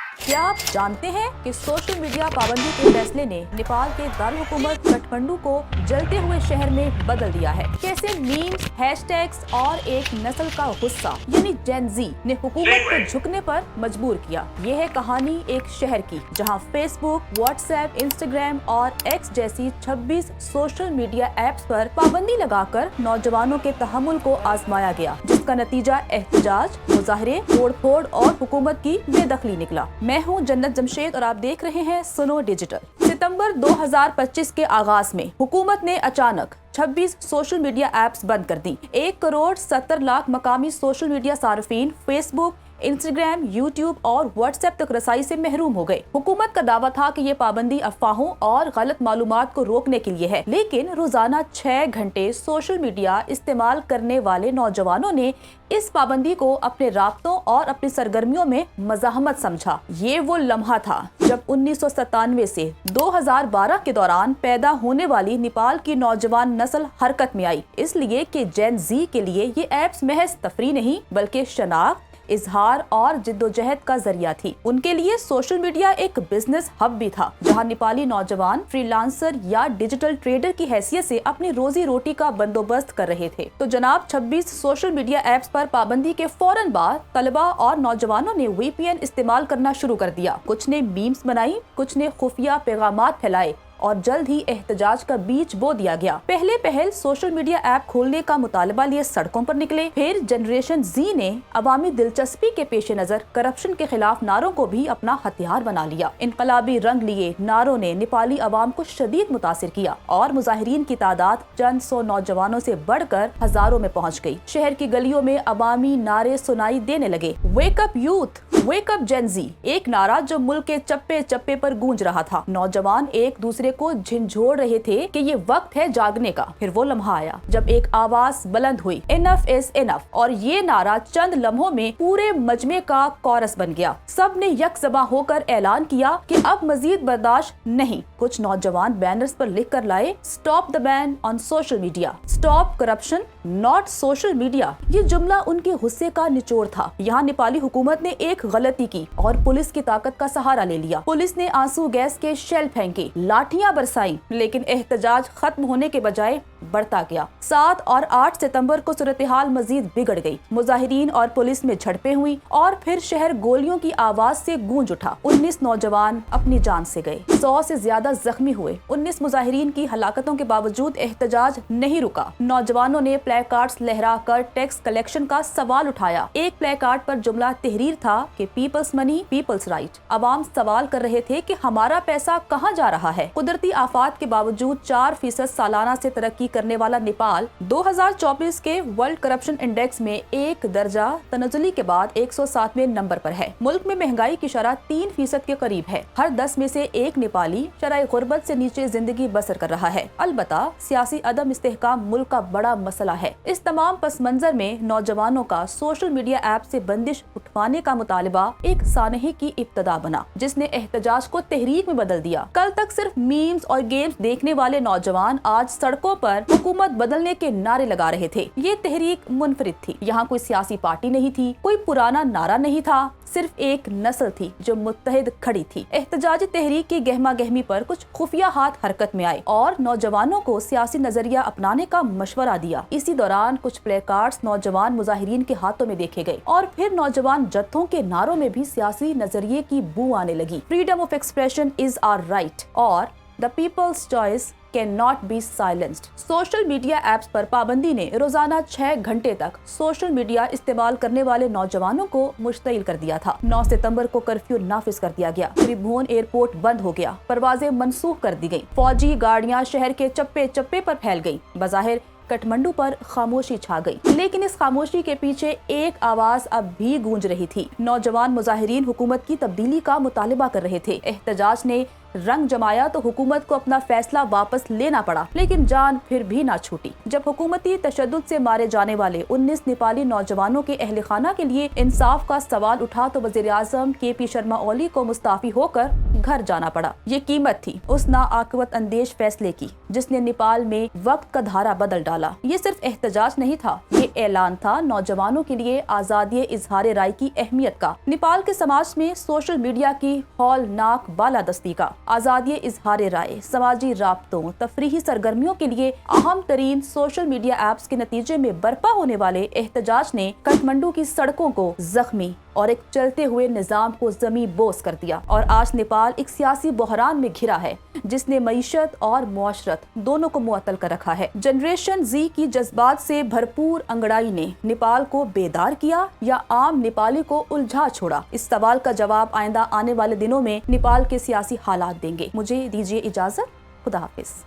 क्या आप जानते हैं कि सोशल मीडिया पाबंदी के फैसले ने नेपाल के दारुलहुकूमत काठमांडू को जलते हुए शहर में बदल दिया है। कैसे मीम्स, हैशटैग्स और एक नस्ल का गुस्सा यानी जेन ज़ी ने हुकूमत को झुकने पर मजबूर किया। ये है कहानी एक शहर की जहां फेसबुक, व्हाट्सएप, इंस्टाग्राम और एक्स जैसी 26 सोशल मीडिया ऐप्स पर पाबंदी लगाकर नौजवानों के तहम्मुल को आजमाया गया, जिसका नतीजा एहतजाज, मुजाहरे, तोड़-फोड़ और हुकूमत की बेदखली निकला। मैं हूं जन्नत जमशेद और आप देख रहे हैं सुनो डिजिटल। सितंबर 2025 के आगाज में हुकूमत ने अचानक 26 सोशल मीडिया ऐप्स बंद कर दी। 1,70,00,000 मकामी सोशल मीडिया सार्फिन फेसबुक, इंस्टाग्राम, यूट्यूब और व्हाट्सएप तक रसाई से महरूम हो गए। हुकूमत का दावा था कि ये पाबंदी अफवाहों और गलत मालूमात को रोकने के लिए है, लेकिन रोजाना 6 घंटे सोशल मीडिया इस्तेमाल करने वाले नौजवानों ने इस पाबंदी को अपने राब्तों और अपनी सरगर्मियों में मज़ाहमत समझा। ये वो लम्हा था जब 1997 से 2012 के दौरान पैदा होने वाली नेपाल की नौजवान नस्ल हरकत में आई, इसलिए कि जेन ज़ी के लिए ये ऐप्स महज तफरी नहीं बल्कि शनाख्त, इजहार और जिद्दोजहद का जरिया थी। उनके लिए सोशल मीडिया एक बिजनेस हब भी था, जहां नेपाली नौजवान फ्रीलांसर या डिजिटल ट्रेडर की हैसियत से अपनी रोजी रोटी का बंदोबस्त कर रहे थे। तो जनाब 26 सोशल मीडिया ऐप्स पर पाबंदी के फौरन बाद तलबा और नौजवानों ने VPN इस्तेमाल करना शुरू कर दिया। कुछ ने मीम्स बनाई, कुछ ने खुफिया पैगामात फैलाए और जल्द ही एहतजाज का बीज बो दिया गया। पहले पहल सोशल मीडिया ऐप खोलने का मुतालबा लिए सड़कों पर निकले। फिर जनरेशन ज़ी ने अवामी दिलचस्पी के पेश नजर करप्शन के खिलाफ नारों को भी अपना हथियार बना लिया। इनकलाबी रंग लिए नारों ने नेपाली अवाम को शदीद मुतासिर किया और मुजाहिरीन की तादाद चंद सौ नौजवानों से बढ़कर हजारों में पहुँच गयी। शहर की गलियों में अवामी नारे सुनाई देने लगे। Wake up youth, wake up Gen Z, एक नारा जो मुल्क के चप्पे चप्पे पर गूंज रहा था। नौजवान एक दूसरे को झिंझोड़ रहे थे कि ये वक्त है जागने का। फिर वो लम्हा आया जब एक आवाज बुलंद हुई, इनफ इज इनफ, और ये नारा चंद लम्हों में पूरे मजमे का कोरस बन गया। सब ने यकजबां होकर ऐलान किया कि अब मजीद बर्दाश्त नहीं। कुछ नौजवान बैनर्स पर लिख कर लाए, stop the ban on social media, stop corruption not social media. ये जुमला उनके गुस्से का निचोड़ था। यहाँ नेपाली हुकूमत ने एक गलती की और पुलिस की ताकत का सहारा ले लिया। पुलिस ने आंसू गैस के शेल फेंके, लाठियां बरसाई, लेकिन एहतजाज खत्म होने के बजाय बढ़ता गया। 7 और 8 सितंबर को सूरत हाल मजीद बिगड़ गई। मुजाहिरीन और पुलिस में झड़पें हुई और फिर शहर गोलियों की आवाज से गूंज उठा। 19 नौजवान अपनी जान से गए, 100 से ज्यादा जख्मी हुए। 19 मुजाहिरीन की हलाकतों के बावजूद एहतजाज नहीं रुका। नौजवानों ने प्ले कार्ड्स लहरा कर टैक्स कलेक्शन का सवाल उठाया। एक प्ले कार्ड पर जुमला तहरीर था कि पीपल्स मनी पीपल्स राइट। अवाम सवाल कर रहे थे कि हमारा पैसा कहाँ जा रहा है। कुदरती आफात के बावजूद 4% सालाना से तरक्की करने वाला नेपाल 2024 के वर्ल्ड करप्शन इंडेक्स में एक दर्जा तनज़ुली के बाद 107वें नंबर पर है। मुल्क में महंगाई की शरह 3% के करीब है। हर 10 में से एक नेपाली शरह गुर्बत से नीचे जिंदगी बसर कर रहा है। अलबत्ता सियासी अदम इस्तेहकाम मुल्क का बड़ा मसला है। इस तमाम पस मंजर में नौजवानों का सोशल मीडिया ऐप से बंदिश उठवाने का मुतालिबा एक सानही की इब्तदा बना, जिसने एहतजाज को तहरीक में बदल दिया। कल तक सिर्फ मीम्स और गेम्स देखने वाले नौजवान आज सड़कों पर हुकूमत बदलने के नारे लगा रहे थे। ये तहरीक मुनफरिद थी। यहाँ कोई सियासी पार्टी नहीं थी, कोई पुराना नारा नहीं था, सिर्फ एक नस्ल थी जो मुत्तहिद खड़ी थी। एहतजाजी तहरीक की गहमा गहमी पर कुछ खुफिया हाथ हरकत में आए और नौजवानों को सियासी नजरिया अपनाने का मशवरा दिया। इसी दौरान कुछ प्ले कार्ड्स नौजवान मुजाहिरीन के हाथों में देखे गए और फिर नौजवान जत्थों के नारों में भी सियासी नजरिए की बू आने लगी। Freedom of expression is our right और the people's choice can not be silenced. Social media apps पर पाबंदी ने रोजाना 6 घंटे तक सोशल मीडिया इस्तेमाल करने वाले नौजवानों को मुश्तइल कर दिया था। 9 सितंबर को कर्फ्यू नाफिज कर दिया गया। त्रिभुवन एयरपोर्ट बंद हो गया, परवाजें मनसूख कर दी गयी, फौजी गाड़ियां शहर के चप्पे चप्पे पर फैल गयी। बज़ाहिर काठमांडू पर खामोशी छा गई, लेकिन इस खामोशी के पीछे एक आवाज अब भी गूंज रही थी। नौजवान मुजाहिरीन हुकूमत की तब्दीली का मुतालिबा कर रहे थे। एहतजाज ने रंग जमाया तो हुकूमत को अपना फैसला वापस लेना पड़ा, लेकिन जान फिर भी ना छूटी। जब हुकूमती तशद्दुद से मारे जाने वाले 19 नेपाली नौजवानों के अहले खाना के लिए इंसाफ का सवाल उठा तो वज़ीर आज़म KP शर्मा ओली को मुस्ताफी होकर घर जाना पड़ा। ये कीमत थी उस नाआक़िबत अंदेश फैसले की जिसने नेपाल में वक्त का धारा बदल डाला। ये सिर्फ एहतजाज नहीं था, ये एक ऐलान था नौजवानों के लिए आजादी इजहार राय की अहमियत का, नेपाल के समाज में सोशल मीडिया की हौलनाक बालादस्ती का। आजादी इजहार राय, समाजी राब्तों, तफरीही सरगर्मियों के लिए अहम तरीन सोशल मीडिया ऐप्स के नतीजे में बर्पा होने वाले एहतजाज ने काठमांडू की सड़कों को जख्मी और एक चलते हुए निजाम को ज़मीं बोस कर दिया। और आज नेपाल एक सियासी बहरान में घिरा है जिसने मईशत और मुआशरत दोनों को मुअत्तल कर रखा है। जनरेशन जी की जज्बात से भरपूर अंगड़ाई ने नेपाल को बेदार किया या आम नेपाली को उलझा छोड़ा? इस सवाल का जवाब आइंदा आने वाले दिनों में नेपाल के सियासी हालात देंगे। मुझे दीजिए इजाजत। खुदा हाफिज।